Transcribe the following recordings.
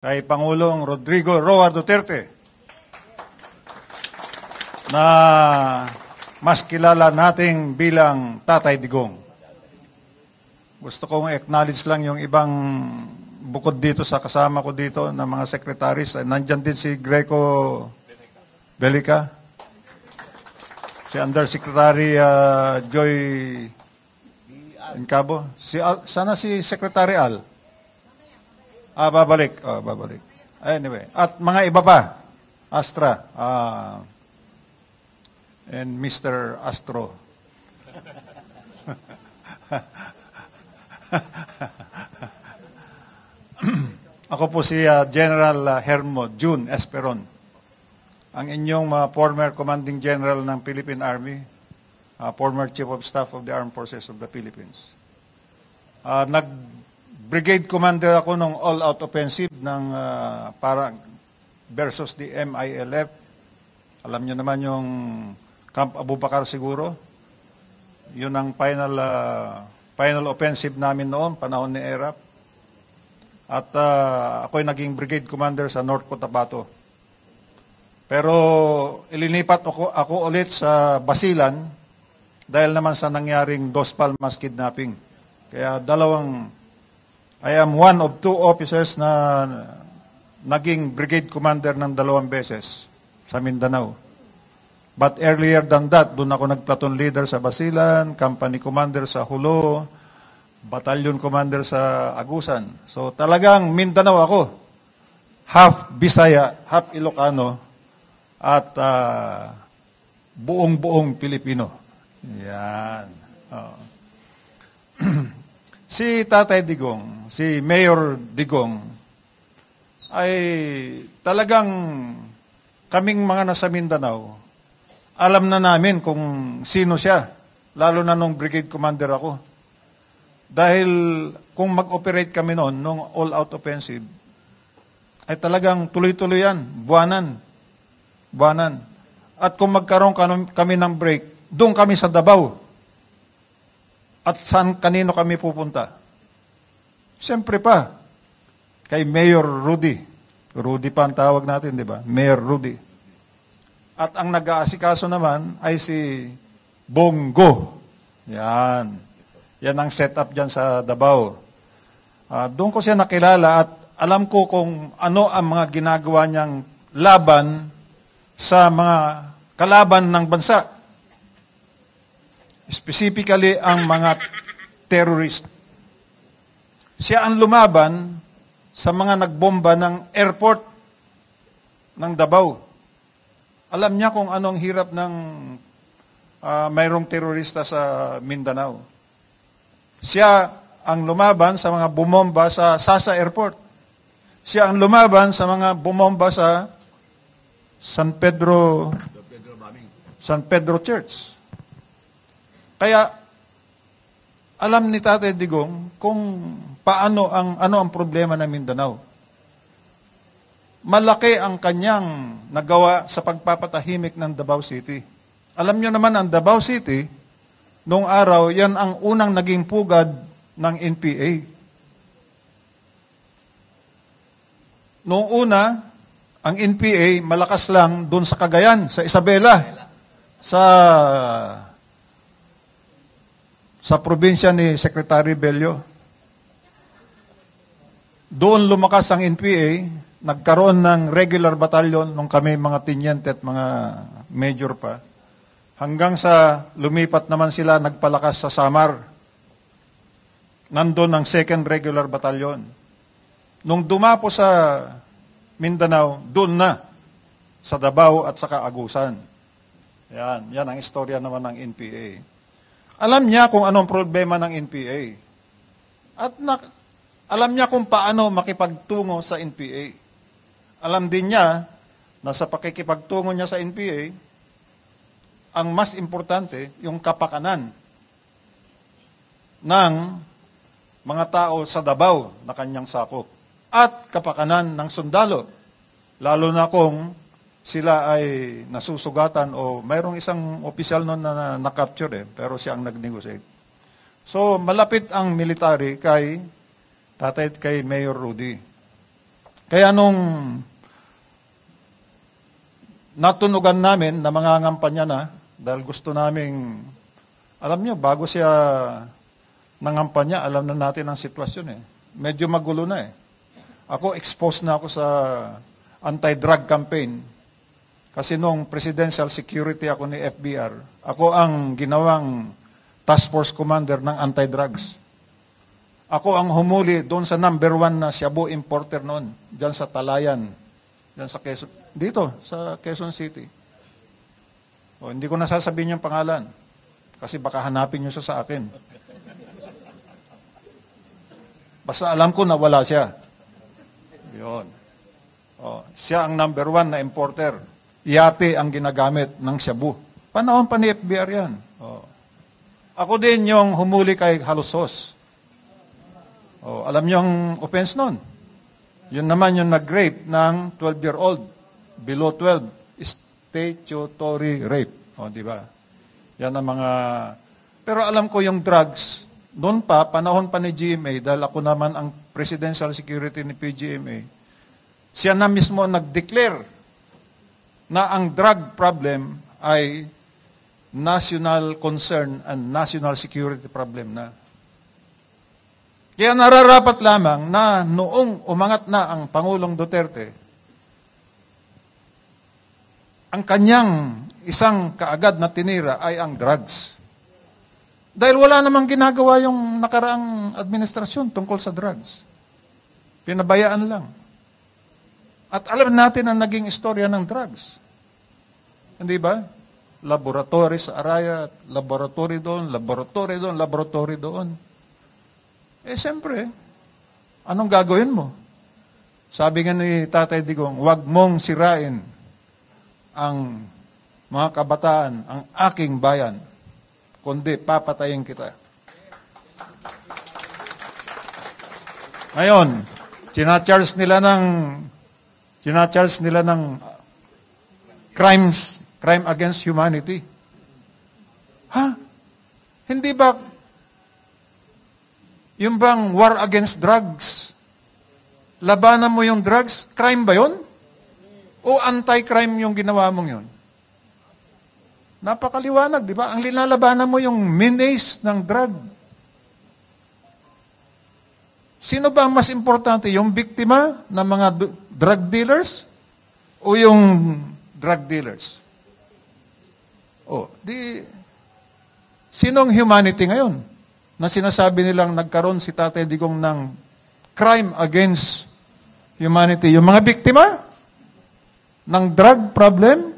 kay Pangulong Rodrigo Roa Duterte na mas kilala nating bilang Tatay Digong. Gusto kong acknowledge lang yung ibang bukod dito sa kasama ko dito na mga secretaries. Nandyan din si Greco Belica, si Undersecretary Joy Encabo. Sana si Secretary Al. Babalik. Babalik. Anyway, at mga iba pa. Astra. And Mr. Astro. Ako po si General Hermo June Esperon, ang inyong former Commanding General ng Philippine Army, former Chief of Staff of the Armed Forces of the Philippines. Nag-brigade commander ako ng all-out offensive ng versus the MILF. Alam nyo naman yung Camp Abubakar siguro. Yun ang final offensive namin noon, panahon ni ERAP. At ako'y naging brigade commander sa North Cotabato. Pero ilinipat ako ulit sa Basilan dahil naman sa nangyaring Dos Palmas kidnapping. Kaya I am one of two officers na naging brigade commander ng 2 beses sa Mindanao. But earlier than that, doon ako nag-platoon leader sa Basilan, company commander sa Hulo, battalion commander sa Agusan. So talagang Mindanao ako. Half Bisaya, half Ilocano, at buong-buong Pilipino. Yan. Si Tatay Digong, si Mayor Digong, ay talagang kaming mga nasa Mindanao, alam na namin kung sino siya, lalo na nung brigade commander ako. Dahil kung mag-operate kami noon, nung all-out offensive, ay talagang tuloy-tuloy yan, buwanan. At kung magkaroon kami ng break, doon kami sa Davao. At kanino kami pupunta? Siyempre pa, kay Mayor Rudy. Rudy pa ang tawag natin, di ba? Mayor Rudy. At ang nag-aasikaso naman ay si Bongo. Yan. Yan ang setup dyan sa Davao. Doon ko siya nakilala at alam ko kung ano ang mga ginagawa niyang laban sa mga kalaban ng bansa. Specifically, ang mga terrorist. Siya ang lumaban sa mga nagbomba ng airport ng Davao. Alam niya kung anong hirap ng mayroong terorista sa Mindanao. Siya ang lumaban sa mga bumomba sa Sasa Airport. Siya ang lumaban sa mga bumomba sa San Pedro Church. Kaya alam ni Tatay Digong kung ano ang problema ng Mindanao. Malaki ang kanyang nagawa sa pagpapatahimik ng Davao City. Alam nyo naman, ang Davao City, noong araw, yan ang unang naging pugad ng NPA. Noong una, ang NPA malakas lang doon sa Cagayan, sa Isabela, sa probinsya ni Secretary Bello. Doon lumakas ang NPA, nagkaroon ng regular battalion nung kami mga tinyente at mga major pa. Hanggang sa lumipat naman sila, nagpalakas sa Samar. Nandun ang 2nd Regular Battalion. Nung dumapo sa Mindanao, doon na sa Davao at saka Agusan. Yan ang istorya naman ng NPA. Alam niya kung anong problema ng NPA. At alam niya kung paano makipagtungo sa NPA. Alam din niya na sa pakikipagtungo niya sa NPA, ang mas importante, yung kapakanan ng mga tao sa Davao na kanyang sakop at kapakanan ng sundalo, lalo na kung sila ay nasusugatan o mayroong isang opisyal noon na na-capture pero siya ang nag-negotiate. So, malapit ang military kay Mayor Rudy. Kaya nung natunugan namin na mangangampanya na, dahil gusto naming, alam nyo, bago siya nangampanya, alam na natin ang sitwasyon eh. Medyo magulo na eh. Ako, exposed na ako sa anti-drug campaign. Kasi nung presidential security ako ni FBR, ako ang ginawang task force commander ng anti-drugs. Ako ang humuli doon sa number 1 na Shabu importer noon, dyan sa Talayan, dyan sa Quezon, dito, sa Quezon City. O, hindi ko nasasabihin yung pangalan, kasi baka hanapin nyo siya sa akin. Basta alam ko na wala siya. Yun. O, siya ang number 1 na importer. Yate ang ginagamit ng Shabu. Panahon pa ni FBR yan. O. Ako din yung humuli kay Halusos. O, alam niyo ang offense nun? Yun naman yung nag-rape ng 12-year-old. Below 12. Statutory rape. O, di ba? Yan ang mga... Pero alam ko yung drugs, noon pa, panahon pa ni GMA, dahil ako naman ang presidential security ni PGMA, siya na mismo nag-declare na ang drug problem ay national concern and national security problem na. Kaya nararapat lamang na noong umangat na ang Pangulong Duterte, ang kanyang isang kaagad na tinira ay ang drugs. Dahil wala namang ginagawa yung nakaraang administrasyon tungkol sa drugs. Pinabayaan lang. At alam natin ang naging istorya ng drugs. Hindi ba? Laboratory sa Araya, laboratory doon, laboratory doon, laboratory doon. Eh, siyempre, anong gagawin mo? Sabi nga ni Tatay Digong, huwag mong sirain ang mga kabataan, ang aking bayan, kundi papatayin kita. Ngayon, Chinacharge nila ng crime against humanity. Ha? Hindi ba yung bang war against drugs? Labanan mo yung drugs? Crime ba yun? O anti-crime yung ginawa mong yun? Napakaliwanag, di ba? Ang linalabanan mo yung menace ng drug. Sino ba ang mas importante? Yung biktima ng mga drug dealers o yung drug dealers? O, sinong humanity ngayon na sinasabi nilang nagkaroon si Tatay Digong ng crime against humanity? Yung mga biktima ng drug problem?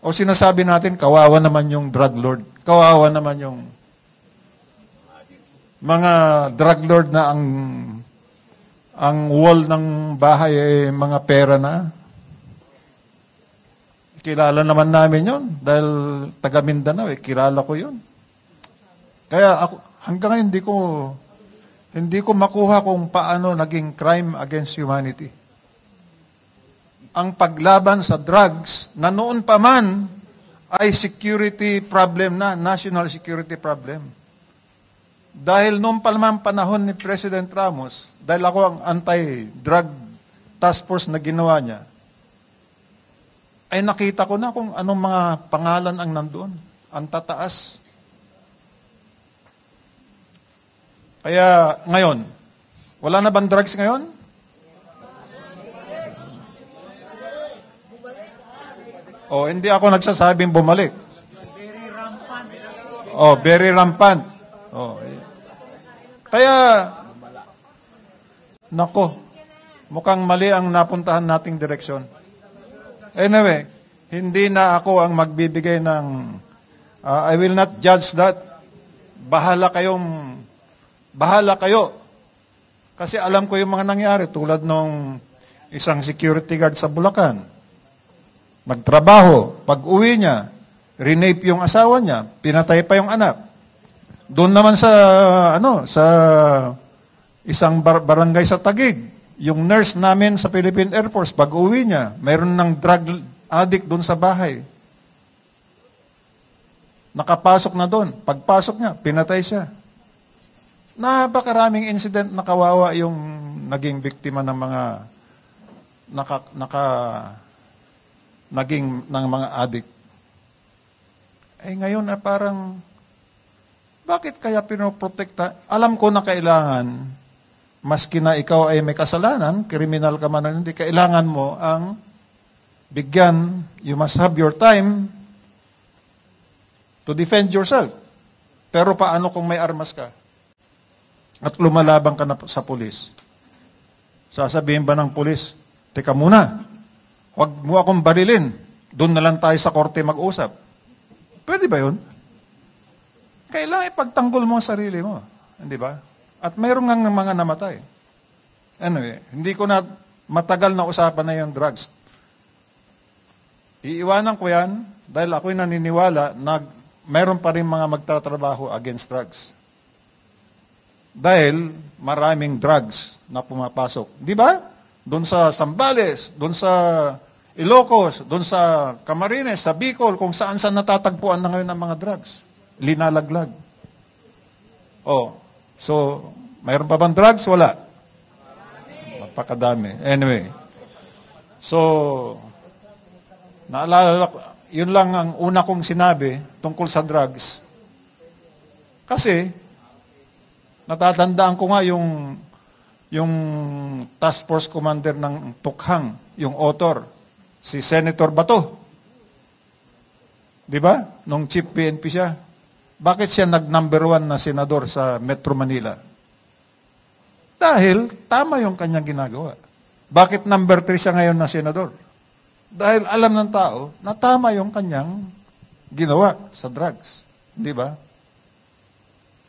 O sinasabi natin, kawawa naman yung drug lord, kawawa naman yung mga drug lord na ang wall ng bahay ay mga pera na. Kilala naman namin yun dahil taga Mindanao, kilala ko yun. Kaya ako, hanggang ngayon hindi ko makuha kung paano naging crime against humanity. Ang paglaban sa drugs na noon pa man ay security problem na, national security problem. Dahil noong pa naman panahon ni President Ramos, dahil ako ang anti-drug task force na ginawa niya, ay nakita ko na kung anong mga pangalan ang nandoon. Ang tataas. Kaya ngayon, wala na bang drugs ngayon? O, hindi ako nagsasabing bumalik. O, very rampant. O, kaya, nako, mukhang mali ang napuntahan nating direksyon. Anyway, hindi na ako ang magbibigay ng, I will not judge that. Bahala kayo. Kasi alam ko yung mga nangyari, tulad nung isang security guard sa Bulacan. Magtrabaho, pag-uwi niya, rinape yung asawa niya, pinatay pa yung anak. Doon naman sa isang barangay sa Taguig, yung nurse namin sa Philippine Air Force, pag-uwi niya, mayroon ng drug addict doon sa bahay. Nakapasok na doon. Pagpasok niya, pinatay siya. Napakaraming incident na kawawa yung naging biktima ng mga naging ng mga addict. Ngayon na parang, bakit kaya pinoprotekta? Alam ko na kailangan, maski na ikaw ay may kasalanan, kriminal ka man o hindi, kailangan mo ang bigyan, you must have your time to defend yourself. Pero paano kung may armas ka? At lumalaban ka na sa pulis? Sasabihin ba ng pulis, teka muna, huwag mo akong barilin, doon na lang tayo sa korte mag-usap. Pwede ba yun? Kailangan ipagtanggol mo ang sarili mo. Hindi ba? At mayroon nga mga namatay. Anyway, hindi ko na matagal na usapan na yung drugs. Iiwanan ko yan dahil ako'y naniniwala na mayroon pa rin mga magtatrabaho against drugs. Dahil maraming drugs na pumapasok. Di ba? Doon sa Zambales, doon sa Ilocos, doon sa Camarines, sa Bicol, kung saan-saan natatagpuan na ngayon ang mga drugs. Linalaglag. So, mayroon pa bang drugs? Wala. Napakadami. Anyway. So, naalala ko, yun lang ang una kong sinabi tungkol sa drugs. Kasi, natatandaan ko nga yung task force commander ng Tukhang, yung author, si Senator Bato. Di ba? Nung chief PNP siya. Bakit siya nag-number 1 na senador sa Metro Manila? Dahil tama yung kanyang ginagawa. Bakit number 3 siya ngayon na senador? Dahil alam ng tao na tama yung kanyang ginawa sa drugs. Di ba?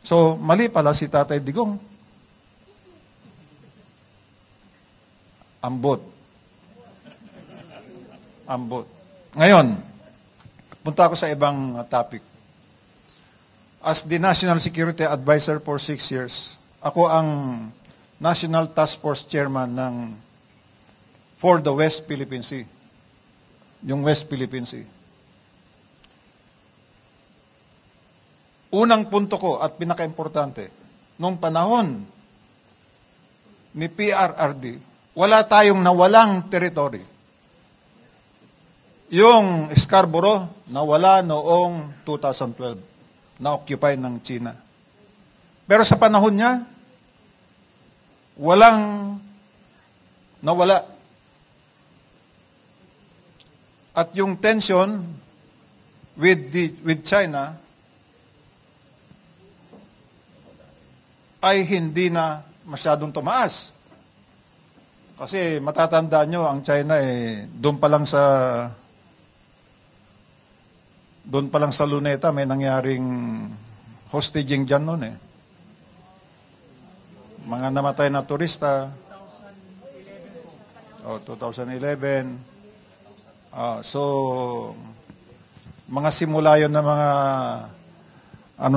So, mali pala si Tatay Digong. Ambot. Ngayon, punta ako sa ibang topic. As the National Security Advisor for 6 years, ako ang National Task Force Chairman for the West Philippine Sea. Yung West Philippine Sea. Unang punto ko at pinaka-importante, nung panahon ni PRRD, wala tayong nawalang territory. Yung Scarborough, nawala noong 2012. Na-occupy ng China. Pero sa panahon niya, walang nawala. At yung tension with China ay hindi na masyadong tumaas. Kasi matatandaan nyo, ang China doon pa lang sa Luneta, may nangyaring hostage dyan noon Mga namatay na turista. 2011. So, mga simula yun na mga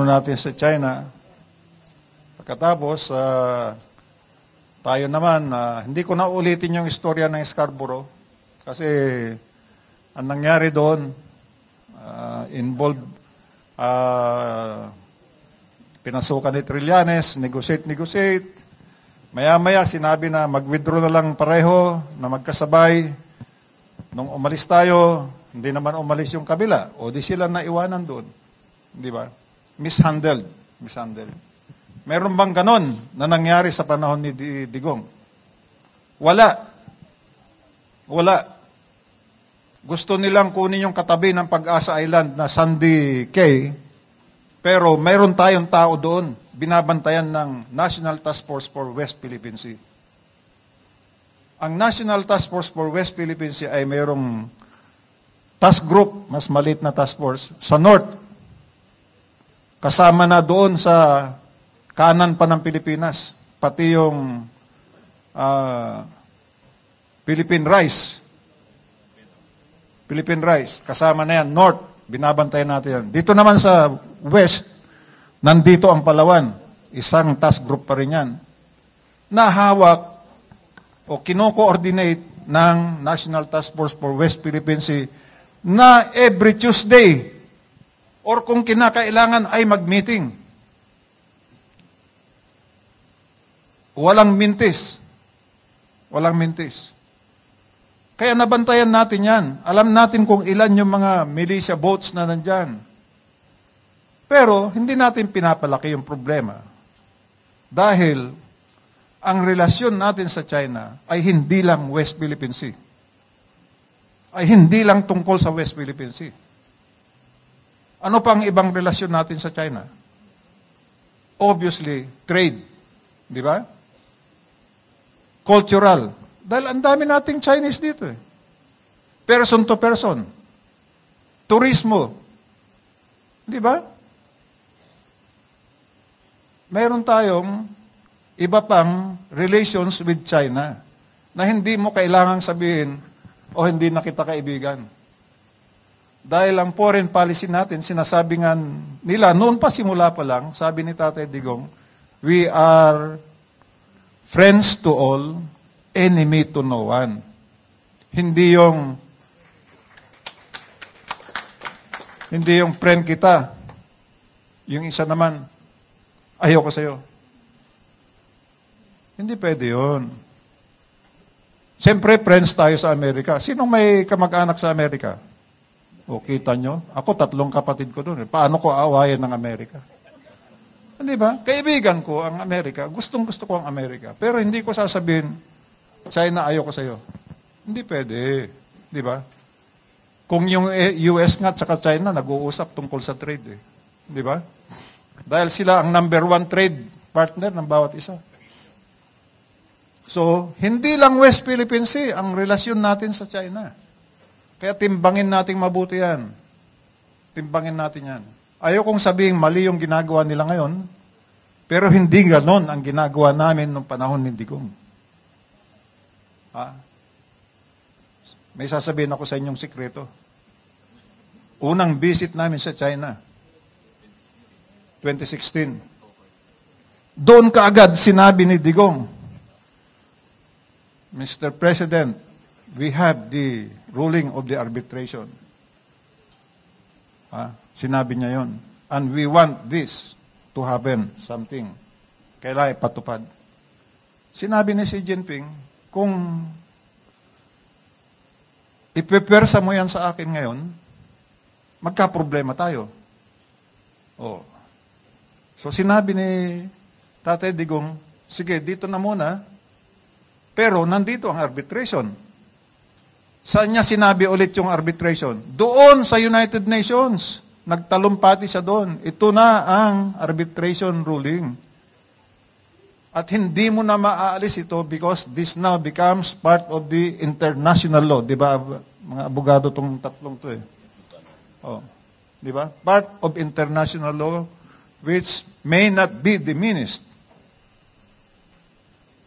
natin sa China. Pagkatapos, tayo naman, hindi ko na ulitin yung istorya ng Scarborough. Kasi, ang nangyari doon, involved pinasukan ni Trillanes, negotiate. Maya-maya sinabi na mag-withdraw na lang pareho, na magkasabay. Nung umalis tayo, hindi naman umalis yung kabila. O di sila naiwanan doon. Di ba? Mishandled. Meron bang ganon na nangyari sa panahon ni Digong? Wala. Gusto nilang kunin yung katabi ng Pag-asa Island na Sandy Cay, pero mayroon tayong tao doon, binabantayan ng National Task Force for West Philippine Sea. Ang National Task Force for West Philippine Sea ay mayroong task group, mas maliit na task force, sa North. Kasama na doon sa kanan pa ng Pilipinas, pati yung Philippine Rice, kasama na yan, North, binabantayan natin yan. Dito naman sa West, nandito ang Palawan, isang task group pa rin yan, na hawak o kino-coordinate ng National Task Force for West Philippine Sea na every Tuesday or kung kinakailangan ay mag-meeting. Walang mintis. Walang mintis. Kaya nabantayan natin yan. Alam natin kung ilan yung mga militia boats na nandyan. Pero hindi natin pinapalaki yung problema. Dahil ang relasyon natin sa China ay hindi lang West Philippine Sea. Ay hindi lang tungkol sa West Philippine Sea. Ano pa ang ibang relasyon natin sa China? Obviously, trade. Di ba? Cultural. Dahil ang dami nating Chinese dito eh. Person to person. Turismo. Di ba? Meron tayong iba pang relations with China na hindi mo kailangang sabihin o hindi na kita kaibigan. Dahil ang foreign policy natin, sinasabi nga nila, noon pa simula pa lang, sabi ni Tatay Digong, we are friends to all, enemy to no one. Hindi yung friend kita. Yung isa naman, ayoko sa'yo. Hindi pwede yun. Siyempre, friends tayo sa Amerika. Sinong may kamag-anak sa Amerika? O, kita nyo? Ako, 3 kapatid ko doon. Paano ko aawayan ng Amerika? Hindi ba? Kaibigan ko ang Amerika. Gustong-gusto ko ang Amerika. Pero hindi ko sasabihin, China, ayoko sa'yo. Hindi pwede. Di ba? Kung yung US nga at saka China, nag-uusap tungkol sa trade. Eh. Di ba? Dahil sila ang number 1 trade partner ng bawat isa. So, hindi lang West Philippine Sea ang relasyon natin sa China. Kaya timbangin nating mabuti yan. Timbangin natin yan. Ayaw kong sabihin mali yung ginagawa nila ngayon, pero hindi ganon ang ginagawa namin nung panahon ni Digong. Ha? May sasabihin ako sa inyong sikreto. Unang visit namin sa China, 2016. Doon kaagad sinabi ni Digong, Mr. President, we have the ruling of the arbitration. Sinabi niya yon. And we want this to happen, something. Kailangan ipatupad. Sinabi ni Xi Jinping, kung ipepersa mo yan sa akin ngayon, magka-problema tayo. Oh. So sinabi ni Tatay Digong, sige, dito na muna, pero nandito ang arbitration. Saan niya sinabi ulit yung arbitration? Doon sa United Nations. Nagtalumpati siya doon. Ito na ang arbitration ruling. At hindi mo na maaalis ito because this now becomes part of the international law. Di ba, mga abogado tong tatlong to eh. Oh. Di ba? Part of international law which may not be diminished.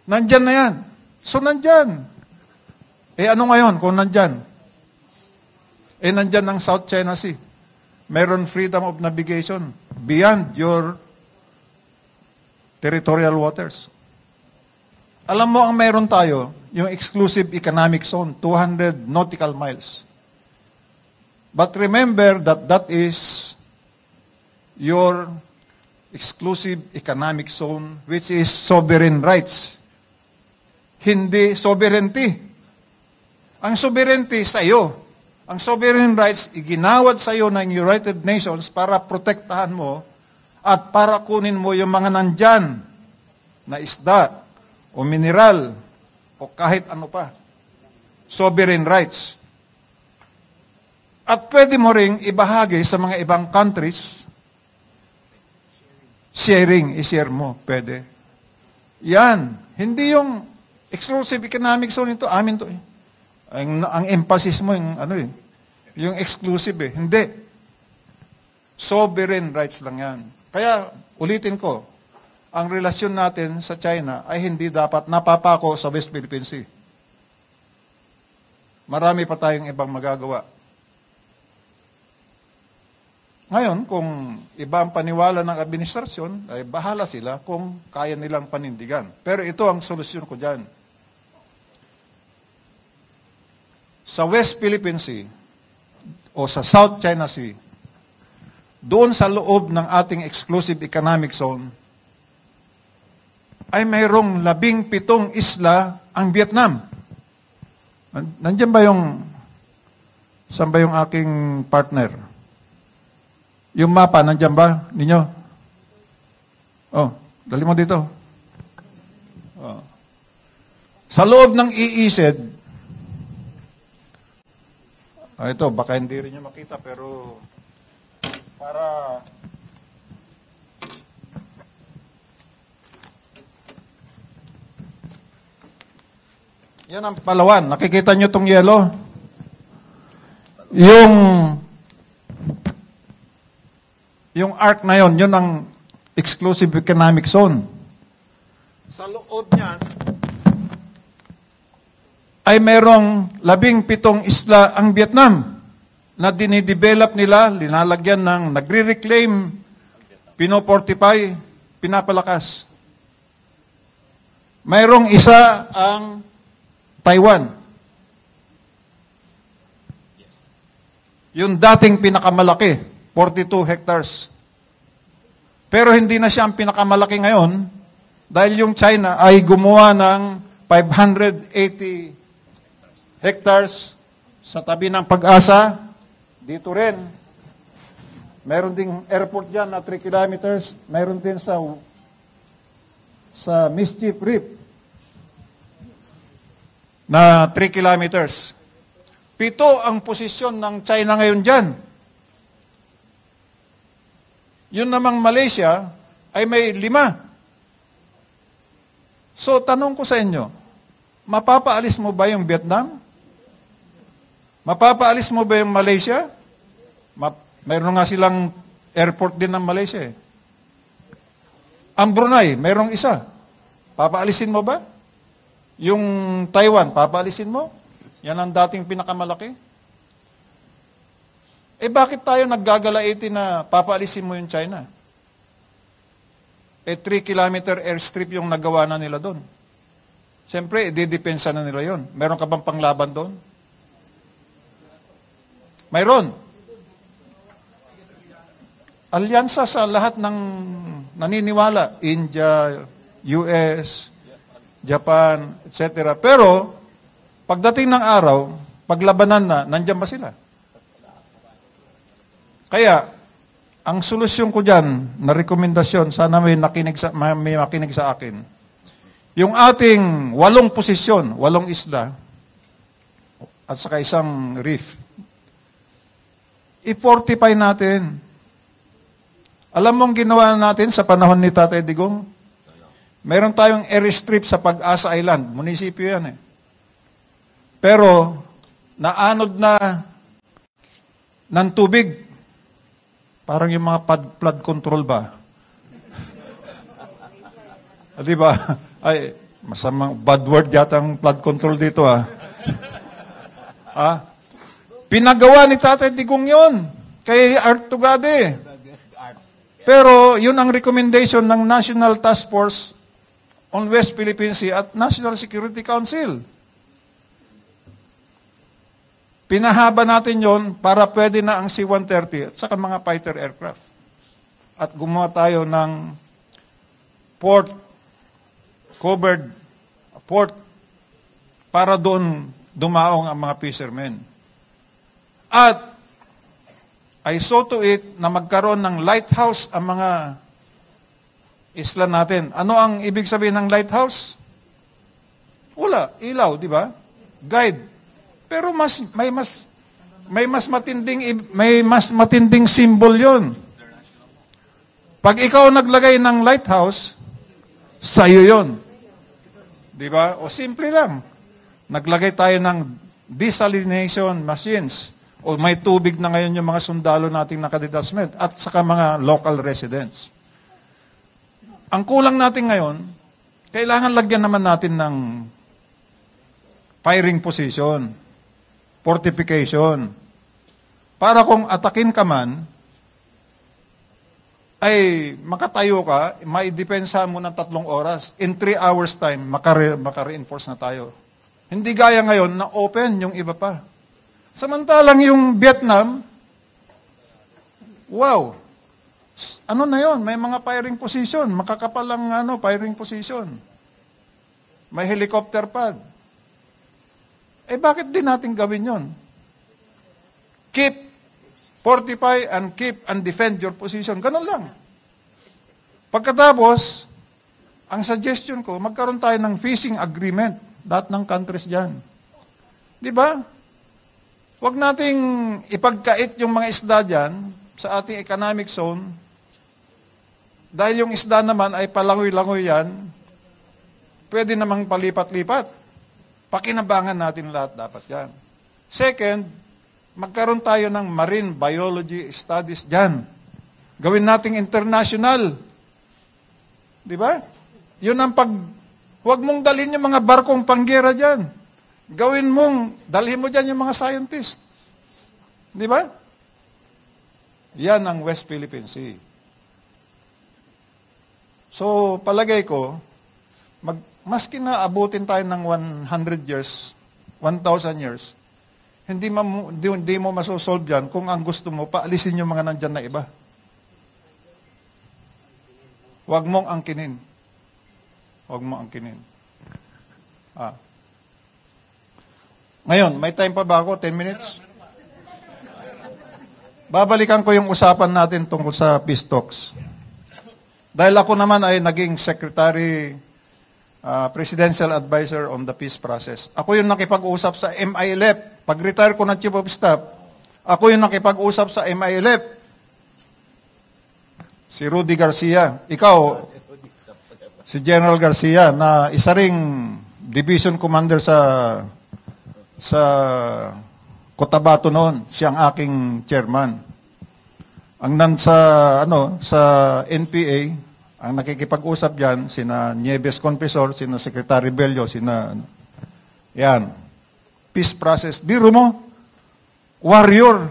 Nandyan na yan. So, nandyan. Ano ngayon kung nandyan? Nandyan ang South China Sea. Meron freedom of navigation beyond your territorial waters. Alam mo ang meron tayo, yung exclusive economic zone, 200 nautical miles. But remember that that is your exclusive economic zone which is sovereign rights. Hindi sovereignty. Ang sovereignty sa iyo. Ang sovereign rights, iginawad sa iyo ng United Nations para protektahan mo at para kunin mo yung mga nandyan na isda o mineral o kahit ano pa. Sovereign rights. At pwede mo ring ibahagi sa mga ibang countries. Sharing, i-share mo, pwede. Yan. Hindi yung exclusive economic zone ito, amin to eh. Ang emphasis mo, yung exclusive eh. Hindi. Sovereign rights lang yan. Kaya, ulitin ko, ang relasyon natin sa China ay hindi dapat napapako sa West Philippine Sea. Marami pa tayong ibang magagawa. Ngayon, kung iba ang paniwala ng administrasyon, ay bahala sila kung kaya nilang panindigan. Pero ito ang solusyon ko dyan. Sa West Philippine Sea o sa South China Sea, doon sa loob ng ating exclusive economic zone, ay mayroong 17 isla ang Vietnam. Nandiyan ba saan ba yung aking partner? Yung mapa, nandiyan ba ninyo? Oh, dali mo dito. Oh. Sa loob ng EEZ, ito, baka hindi rin nyo makita, pero para yan ang Palawan. Nakikita nyo itong yellow? Yung arc na yon, yun ang exclusive economic zone. Sa loob niyan, ay merong 17 isla ang Vietnam na dinidevelop nila, linalagyan ng nagre-reclaim, pinofortify, pinapalakas. Mayroong isa ang Taiwan. Yung dating pinakamalaki, 42 hectares. Pero hindi na siya ang pinakamalaki ngayon dahil yung China ay gumawa ng 580 hectares sa tabi ng Pag-asa. Dito rin, meron ding airport dyan na 3 kilometers. Meron din sa Mischief Reef na 3 kilometers. 7 ang posisyon ng China ngayon dyan. Yun namang Malaysia ay may 5. So, tanong ko sa inyo, mapapaalis mo ba yung Vietnam? Mapapaalis mo ba yung Malaysia? Mayroon nga silang airport din ng Malaysia eh. Ang Brunei, mayroong isa. Papaalisin mo ba? Yung Taiwan, papaalisin mo? Yan ang dating pinakamalaki. Eh bakit tayo naggagalaiti na papaalisin mo yung China? Eh 3-kilometer airstrip yung nagawa na nila doon. Siyempre, didepensa na nila yon. Meron ka bang panglaban doon? Mayroon. Alyansa sa lahat ng naniniwala. India, US, Japan, etc. Pero, pagdating ng araw, paglabanan na, nandyan ba sila? Kaya, ang solusyon ko dyan, na rekomendasyon, sana may makinig sa akin, yung ating 8 posisyon, 8 isla, at saka isang reef, i-fortify natin. Alam mo ang ginawa natin sa panahon ni Tatay Digong? Meron tayong airstrip sa Pag-asa Island. Munisipyo yan eh. Pero, naanod na ng tubig. Parang yung mga flood control ba? Di ba? Ay, masamang bad word yata ang flood control dito ah. Pinagawa ni Tatay Digong yun. Kay Art Tugade. Pero, yun ang recommendation ng National Task Force on West Philippine Sea at National Security Council. Pinahaba natin yon para pwede na ang C-130 at saka mga fighter aircraft. At gumawa tayo ng covered port para doon dumaong ang mga fishermen. At I saw to it na magkaroon ng lighthouse ang mga isla natin. Ano ang ibig sabihin ng lighthouse? Wala, ilaw, di ba? Guide. Pero may mas matinding symbol 'yon. Pag ikaw naglagay ng lighthouse, sa'yo 'yon. Di ba? O simple lang. Naglagay tayo ng desalination machines. O may tubig na ngayon yung mga sundalo nating nakadetachment at saka mga local residents. Ang kulang natin ngayon, kailangan lagyan naman natin ng firing position, fortification, para kung atakin ka man, ay makatayo ka, maidepensa mo ng 3 oras. In 3 hours time, maka-reinforce na tayo. Hindi gaya ngayon na open yung iba pa. Samantalang yung Vietnam, wow, Ano na yon? May mga firing position, makakapalang firing position. May helicopter pad. Bakit din natin gawin yon? Keep, fortify, and keep and defend your position. Ganun lang. Pagkatapos, ang suggestion ko, magkaroon tayo ng fishing agreement. Lahat ng countries dyan. Di ba? Huwag nating ipagkait yung mga isda dyan sa ating economic zone. Dahil yung isda naman ay palangoy-langoy yan, pwede namang palipat-lipat. Pakinabangan natin lahat dapat yan. Second, magkaroon tayo ng marine biology studies dyan. Gawin nating international. Di ba? Yun ang huwag mong dalhin yung mga barkong panggera dyan. Gawin dalhin mo dyan yung mga scientist. Di ba? Yan ang West Philippine Sea. So, palagay ko, maski na abutin tayo ng 100 years, 1,000 years, hindi mo masosolve yan kung ang gusto mo, paalisin yung mga nandyan na iba. Huwag mong angkinin. Huwag mo angkinin. Ngayon, may time pa ba ako? 10 minutes? Babalikan ko yung usapan natin tungkol sa peace talks. Dahil ako naman ay naging secretary, presidential advisor on the peace process. Ako yung nakipag-usap sa MILF. Pag-retire ko ng Chief of Staff, ako yung nakipag-usap sa MILF. Si Rudy Garcia. Ikaw, si General Garcia, na isa ring division commander sa Cotabato noon. Siya ang aking chairman. Ang sa NPA, ang nakikipag-usap diyan sina Nieves Confesor, sina Secretary Bello, yan. Peace process. Biro mo, warrior,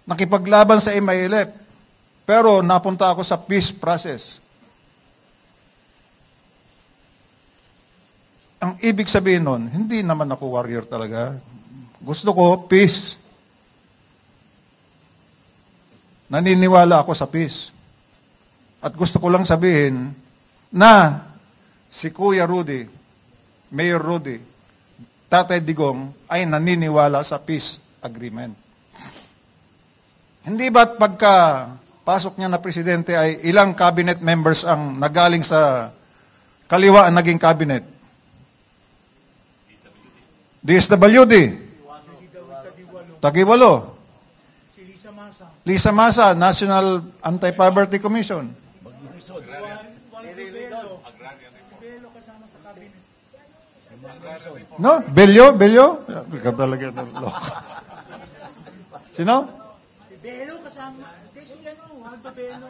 nakipaglaban sa MILF. Pero napunta ako sa peace process. Ang ibig sabihin nun, hindi naman ako warrior talaga. Gusto ko peace. Naniniwala ako sa peace. At gusto ko lang sabihin na si Kuya Rudy, Mayor Rudy, Tatay Digong ay naniniwala sa peace agreement. Hindi ba't pagka pasok niya na presidente ay ilang cabinet members ang nagaling sa kaliwa ang naging cabinet? DSWD. Tagiwalo. Lisa Masa, National Anti-Poverty Commission. No? Bello? Ikaw talaga loko. Sino? Bello kasama. Si Aldo Bello.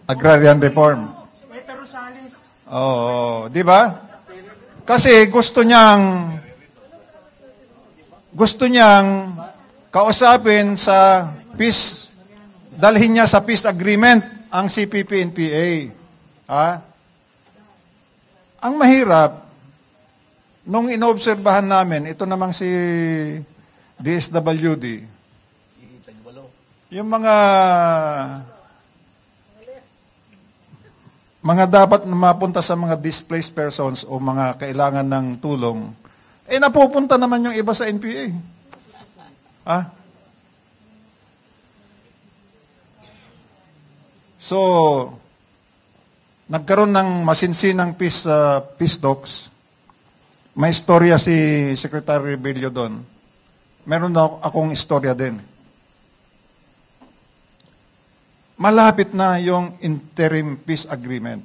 Agrarian reform. Eta Rosales. Oo, di ba? Kasi gusto niyang kausapin sa peace, dalhin niya sa peace agreement ang CPP-NPA. Ang mahirap, nung inobserbahan namin, ito namang si DSWD, yung mga dapat na mapunta sa mga displaced persons o mga kailangan ng tulong, napupunta naman yung iba sa NPA. So, nagkaroon ng masinsinang peace talks. May istorya si Secretary Rebello doon. Meron na akong istorya din. Malapit na yung interim peace agreement.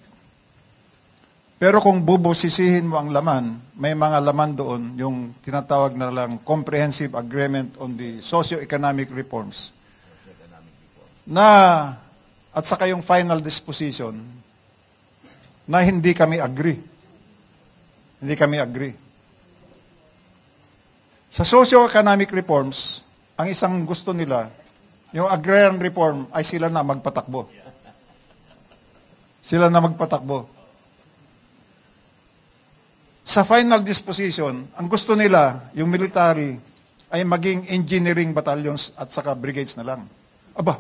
Pero kung bubusisihin mo ang laman, may mga laman doon, yung tinatawag na lang Comprehensive Agreement on the Socio-Economic Reforms. At saka yung final disposition, na hindi kami agree. Hindi kami agree. Sa socio-economic reforms, ang isang gusto nila, yung agrarian reform ay sila na magpatakbo. Sila na magpatakbo. Sa final disposition, ang gusto nila, yung military, ay maging engineering battalions at saka brigades na lang. Aba,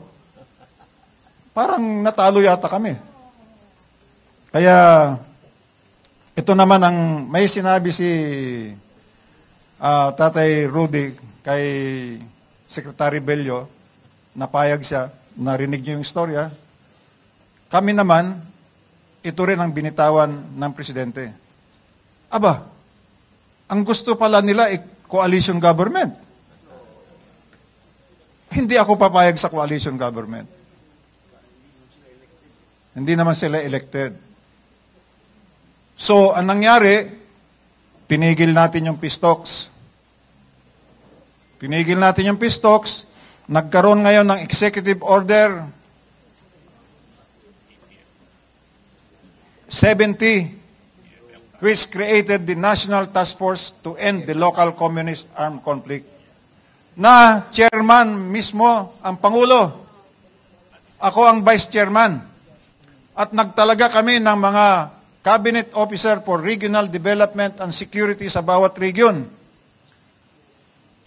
parang natalo yata kami. Kaya, ito naman ang may sinabi si Tatay Rudy kay Secretary Bello, napayag siya, narinig niyo yung istorya. Kami naman, ito rin ang binitawan ng Presidente. Aba, ang gusto pala nila ay coalition government. Hindi ako papayag sa coalition government. Hindi naman sila elected. So, ang nangyari, tinigil natin yung peace talks. Tinigil natin yung peace talks. Nagkaroon ngayon ng executive order 70 which created the National Task Force to end the local communist armed conflict. Na chairman mismo ang Pangulo. Ako ang vice chairman. At nagtalaga kami ng mga cabinet officer for regional development and security sa bawat region.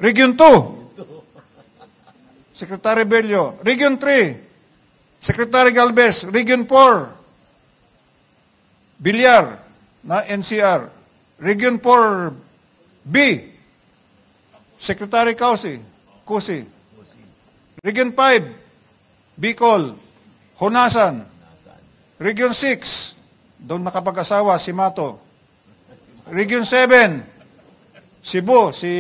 Region 2, Secretary Bello. Region 3, Secretary Galvez. Region 4, Villar na NCR. Region 4B, Secretary Cusi. Region 5, Bicol, Honasan. Region 6, doon nakapag-asawa si Mato. Region 7, Cebu, si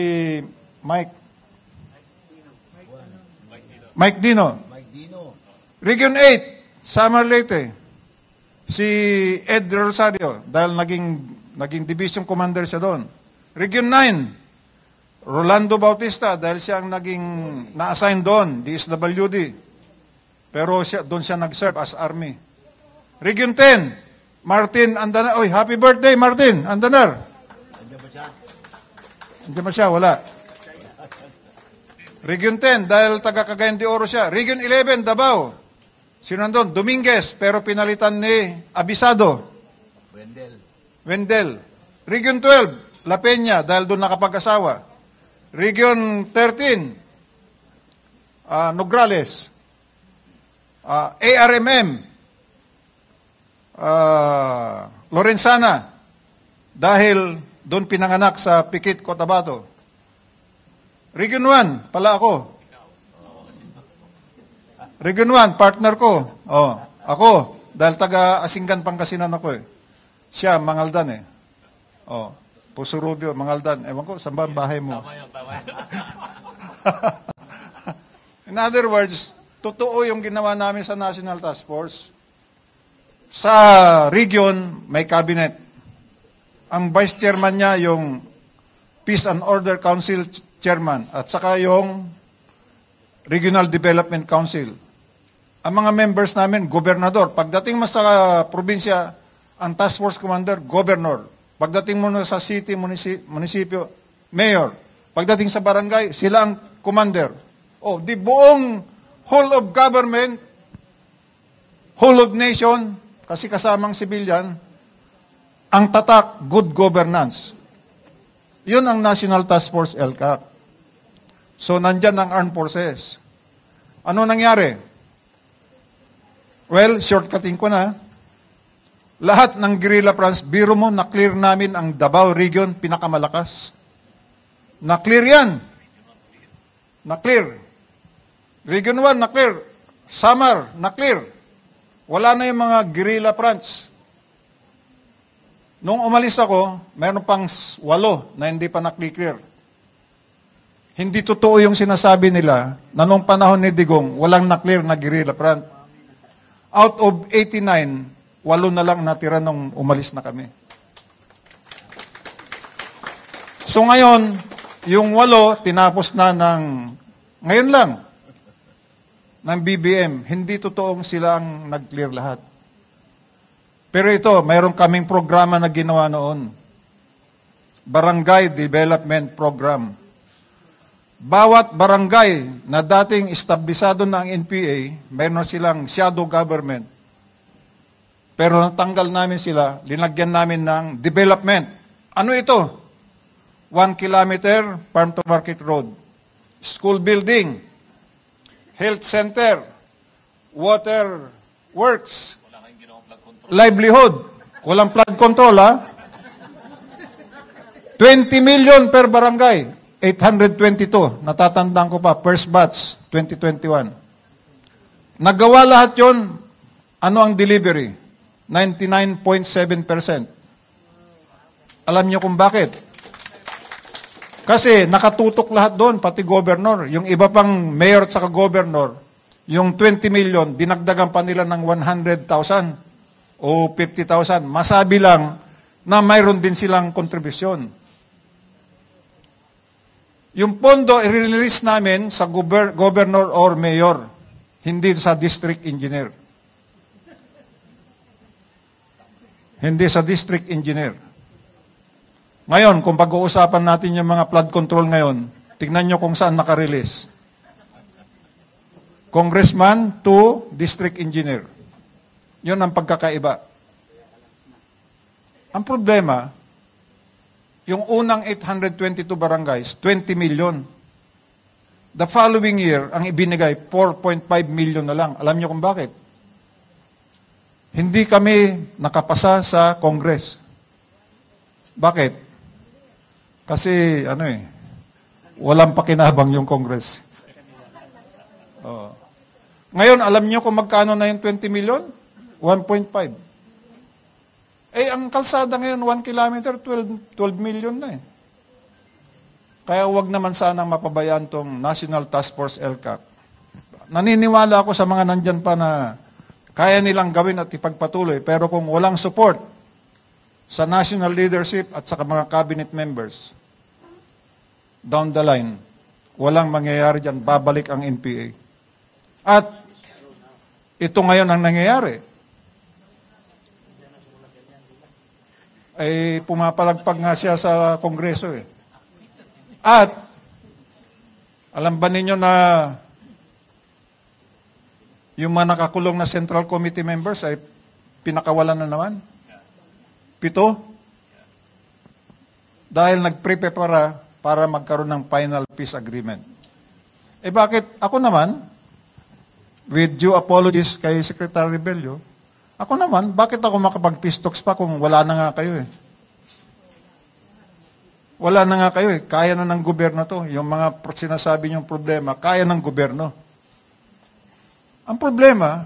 Mike Dino. Region 8, Samar Leyte, si Ed Rosario, dahil naging division commander siya doon. Region 9, Rolando Bautista, dahil siya ang naging na-assign doon, DSWD. Pero doon siya nag-serve as Army. Region 10, Martin Andanar. Oy, happy birthday, Martin Andanar. Andiyan ba siya? Wala. Region 10, dahil taga Cagayan de Oro siya. Region 11, Davao. Sino nandun? Dominguez, pero pinalitan ni Abisado. Wendell. Region 12, La Peña, dahil doon nakapag-asawa. Region 13, Nograles. ARMM, Lorenzana, dahil doon pinanganak sa Pikit, Cotabato. Region 1, pala ako. Region 1, partner ko. Ako, dahil taga Asinggan, Pangasinan ako eh. Siya, Mangaldan eh. Puso Rubio, Mangaldan. Ewan ko, saan ba ang bahay mo? Tama. In other words, totoo yung ginawa namin sa National Task Force. Sa region, may cabinet. Ang vice chairman niya, yung Peace and Order Council chairman, at saka yung Regional Development Council. Ang mga members namin, gobernador. Pagdating mo sa probinsya, ang task force commander, governor. Pagdating mo sa city, munisipyo, mayor. Pagdating sa barangay, sila ang commander. Di buong whole of government, whole of nation, kasi kasamang civilian, ang tatak, good governance. Yun ang National Task Force LCAC. So, nandyan ang armed forces. Ano nangyari? Well, shortcutting ko na. Lahat ng guerrilla fronts, biro mo, na-clear namin ang Davao region, pinakamalakas. Na-clear yan. Na-clear. Region 1, na-clear. Samar, na-clear. Wala na yung mga guerrilla fronts. Nung umalis ako, mayroon pang 8 na hindi pa na-clear. Hindi totoo yung sinasabi nila na nung panahon ni Digong, walang na-clear na guerrilla front. Out of 89, 8 na lang natira nung umalis na kami. So ngayon, yung 8, tinapos na ngayon lang, ng BBM. Hindi totoong sila ang nag-clear lahat. Pero ito, mayroon kaming programa na ginawa noon. Barangay Development Program. Bawat barangay na dating establisado na ang NPA, mayroon silang shadow government. Pero natanggal namin sila, linagyan namin ng development Ano ito? 1 kilometer farm to market road, school building, health center, water works, livelihood. Walang flood control, ha? 20 million per barangay. 822. Natatandaan ko pa. First batch, 2021. Nagawa lahat yon. Ano ang delivery? 99.7%. Alam niyo kung bakit? Kasi nakatutok lahat doon, pati governor. Yung iba pang mayor at saka governor, yung 20 million, dinagdagan pa nila ng 100,000 o 50,000. Masabi lang na mayroon din silang kontribusyon. Yung pondo, i-release namin sa governor or mayor, hindi sa district engineer. Hindi sa district engineer. Ngayon, kung pag-uusapan natin yung mga flood control ngayon, tignan nyo kung saan nakarelease. Congressman to district engineer. Yun ang pagkakaiba. Ang problema, yung unang 822 barangays, 20 million. The following year, ang ibinigay, 4.5 million na lang. Alam niyo kung bakit? Hindi kami nakapasa sa Congress. Bakit? Kasi, walang pakinabang yung Congress. Ngayon, alam niyo kung magkano na yung 20 million? 1.5. Ang kalsada ngayon, 1 kilometer, 12 million na eh. Kaya wag naman sanang mapabayaan tong National Task Force LCAC. Naniniwala ako sa mga nandyan pa na kaya nilang gawin at ipagpatuloy. Pero kung walang support sa national leadership at sa mga cabinet members, down the line, walang mangyayari dyan, babalik ang NPA. At ito ngayon ang nangyayari. Ay pumapalagpag nga siya sa Kongreso eh. At, alam ba ninyo na yung mga nakakulong na Central Committee members ay pinakawalan na naman? 7? Dahil nagprepara para magkaroon ng final peace agreement. Bakit? Ako naman, with due apologies kay Secretary Rebello, ako naman, bakit ako makapag-peace talks pa kung wala na nga kayo eh? Wala na nga kayo eh. Kaya na ng gobyerno to. Yung mga sinasabi niyong problema, kaya ng gobyerno. Ang problema,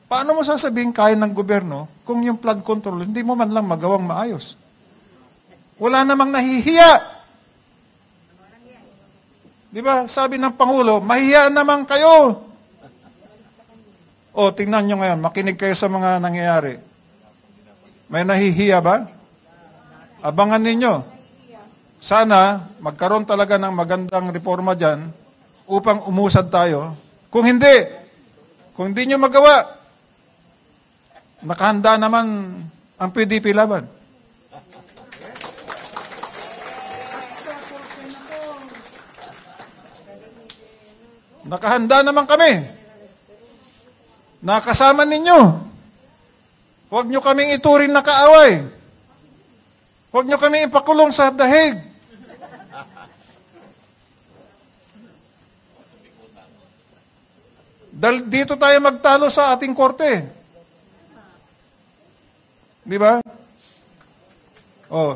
paano mo sasabihin kaya ng gobyerno kung yung flood control, hindi mo man lang magawang maayos? Wala namang nahihiya. Di ba? Sabi ng Pangulo, mahiya naman kayo. Tingnan nyo ngayon, makinig kayo sa mga nangyayari. May nahihiya ba? Abangan ninyo. Sana, magkaroon talaga ng magandang reforma dyan upang umusad tayo. Kung hindi nyo magawa, nakahanda naman ang PDP laban. Nakahanda naman kami. Nakasama ninyo. Huwag nyo kaming ituring na kaaway. Huwag nyo kaming ipakulong sa dahig. Dito tayo magtalo sa ating korte. Di ba?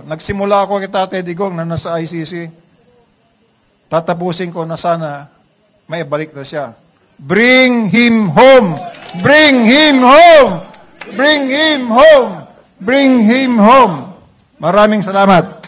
Nagsimula ako kay Tatay Digong na nasa ICC. Tatapusin ko na sana may balik na siya. Bring him home! Bring him home! Bring him home! Bring him home! Maraming salamat.